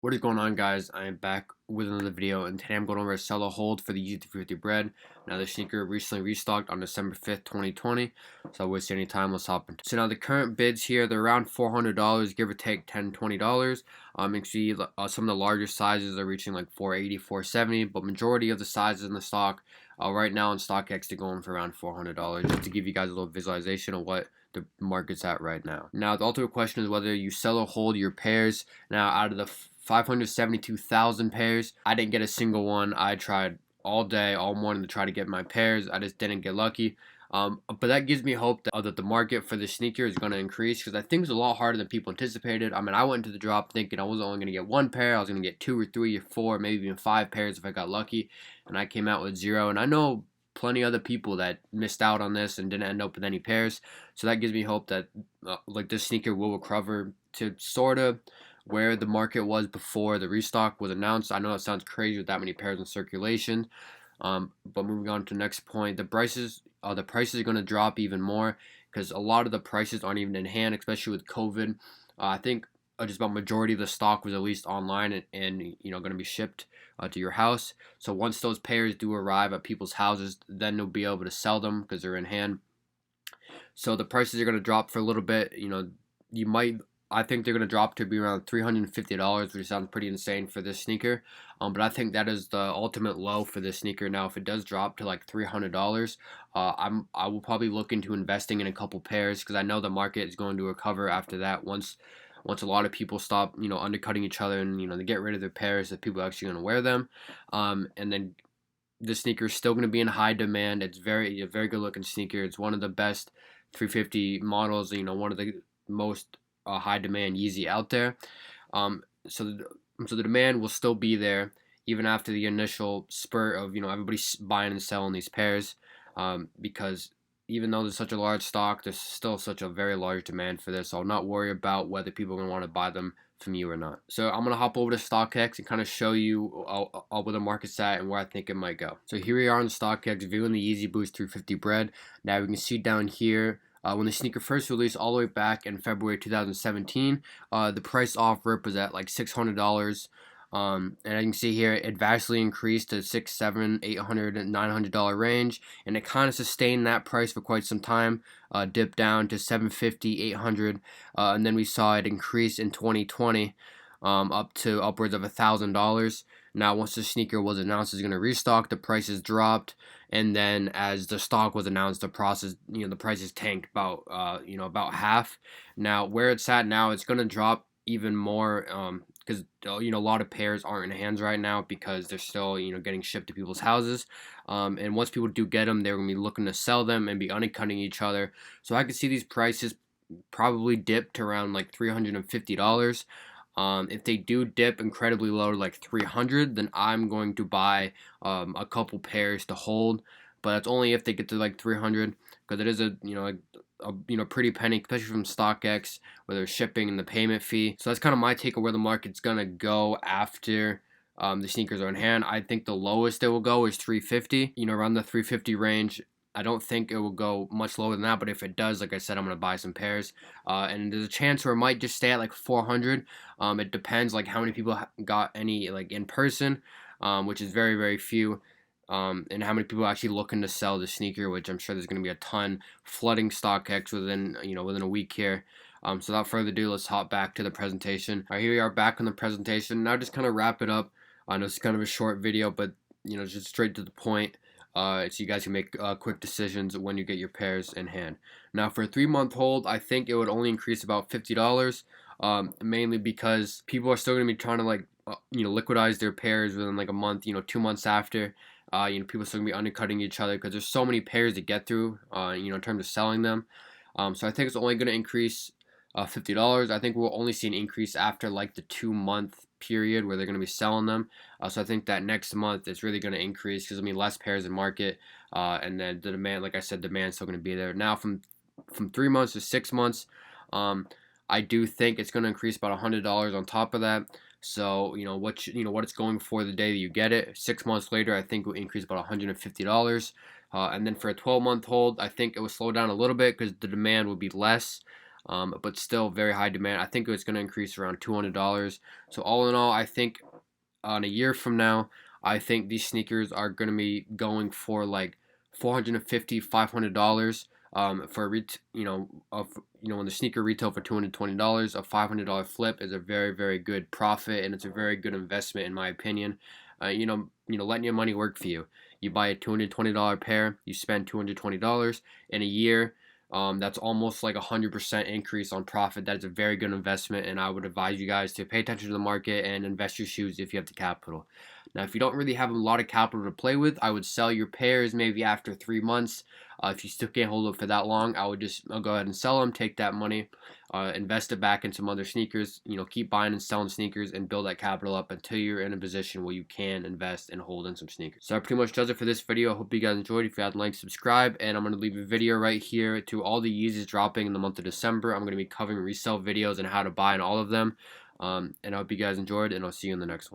What is going on, guys? I am back with another video, and today I'm going over a sell or hold for the Yeezy 350 Bread. Now, the sneaker recently restocked on December 5th, 2020, so I waste any time, let's hop into. So now the current bids here, they're around $400, give or take $10, $20. You can see some of the larger sizes are reaching like 480, 470, but majority of the sizes in the stock right now on StockX, they're going for around $400, just to give you guys a little visualization of what the market's at right now. Now, the ultimate question is whether you sell or hold your pairs. Now, out of the 572,000 pairs, I didn't get a single one. I tried all day, all morning to try to get my pairs. I just didn't get lucky. But that gives me hope that the market for the sneaker is going to increase, because I think it's a lot harder than people anticipated. I mean, I went into the drop thinking I wasn't only going to get one pair. I was going to get two or three or four, maybe even five pairs if I got lucky. And I came out with zero. And I know plenty other people that missed out on this and didn't end up with any pairs. So that gives me hope that like this sneaker will recover to sort of where the market was before the restock was announced. I know it sounds crazy with that many pairs in circulation. But moving on to the next point, the prices are going to drop even more, because a lot of the prices aren't even in hand, especially with COVID. I think just about majority of the stock was at least online and going to be shipped to your house. So once those pairs do arrive at people's houses, then they'll be able to sell them because they're in hand. So the prices are going to drop for a little bit. You might I think they're going to drop to be around $350, which sounds pretty insane for this sneaker. But I think that is the ultimate low for this sneaker. Now, if it does drop to like $300, I will probably look into investing in a couple pairs, because I know the market is going to recover after that. Once a lot of people stop, undercutting each other, and they get rid of their pairs, that people are actually going to wear them. And then the sneaker is still going to be in high demand. It's a very good looking sneaker. It's one of the best 350 models. One of the most high demand Yeezy out there. So the demand will still be there even after the initial spurt of everybody buying and selling these pairs, because even though there's such a large stock, there's still such a very large demand for this. So I'll not worry about whether people are going to want to buy them from you or not. So I'm going to hop over to StockX and kind of show you where the market's at and where I think it might go. So here we are on StockX viewing the Yeezy Boost 350 Bread. Now we can see down here, when the sneaker first released all the way back in February 2017, the price off rip was at like $600. And as you can see here, it vastly increased to $600, $700, $800, and $900 range, and it kind of sustained that price for quite some time. Dipped down to $750, $800, and then we saw it increase in 2020, up to upwards of $1,000. Now, once the sneaker was announced is going to restock, the prices dropped, and then as the stock was announced, the prices tanked about half. Now, where it's at now, it's going to drop even more, because a lot of pairs aren't in hands right now, because they're still getting shipped to people's houses. And once people do get them, they're going to be looking to sell them and be undercutting each other. So I could see these prices probably dip to around like $350. If they do dip incredibly low to like 300, then I'm going to buy a couple pairs to hold. But that's only if they get to like 300, because it is a pretty penny, especially from StockX, where there's shipping and the payment fee. So that's kind of my take on where the market's gonna go after the sneakers are in hand. I think the lowest it will go is 350. Around the 350 range. I don't think it will go much lower than that, but if it does, like I said, I'm gonna buy some pairs. And there's a chance where it might just stay at like 400. It depends like how many people got any like in person, which is very very few. And how many people are actually looking to sell the sneaker, which I'm sure there's going to be a ton flooding StockX within a week here. So without further ado, let's hop back to the presentation. All right, here we are back on the presentation. Now just kind of wrap it up. I know it's kind of a short video, but just straight to the point. So you guys can make quick decisions when you get your pairs in hand. Now for a 3-month hold, I think it would only increase about $50, mainly because people are still going to be trying to liquidize their pairs within like a month, 2 months after. People are still going to be undercutting each other, because there's so many pairs to get through, in terms of selling them. So I think it's only going to increase $50. I think we'll only see an increase after like the 2-month period where they're going to be selling them. So I think that next month it's really going to increase, because there'll be less pairs in market, and then the demand, like I said, demand's still going to be there. Now from 3 months to 6 months, I do think it's going to increase about $100 on top of that. So what it's going for the day that you get it. 6 months later, I think it will increase about $150. And then for a 12-month hold, I think it will slow down a little bit, because the demand will be less. but still very high demand. I think it's going to increase around $200. So all in all, I think on a year from now, I think these sneakers are going to be going for like $450, $500. For when the sneaker retail for $220, a $500 flip is a very, very good profit, and it's a very good investment in my opinion. Letting your money work for you. You buy a $220 pair, you spend $220 in a year. That's almost like 100% increase on profit. That is a very good investment, and I would advise you guys to pay attention to the market and invest your shoes if you have the capital. Now, if you don't really have a lot of capital to play with, I would sell your pairs maybe after 3 months. If you still can't hold it for that long, I'll go ahead and sell them, take that money, invest it back in some other sneakers. Keep buying and selling sneakers and build that capital up until you're in a position where you can invest and hold in some sneakers. So that pretty much does it for this video. I hope you guys enjoyed. If you hadn't, like, subscribe, and I'm going to leave a video right here to all the Yeezys dropping in the month of December. I'm going to be covering resale videos and how to buy in all of them. And I hope you guys enjoyed, and I'll see you in the next one.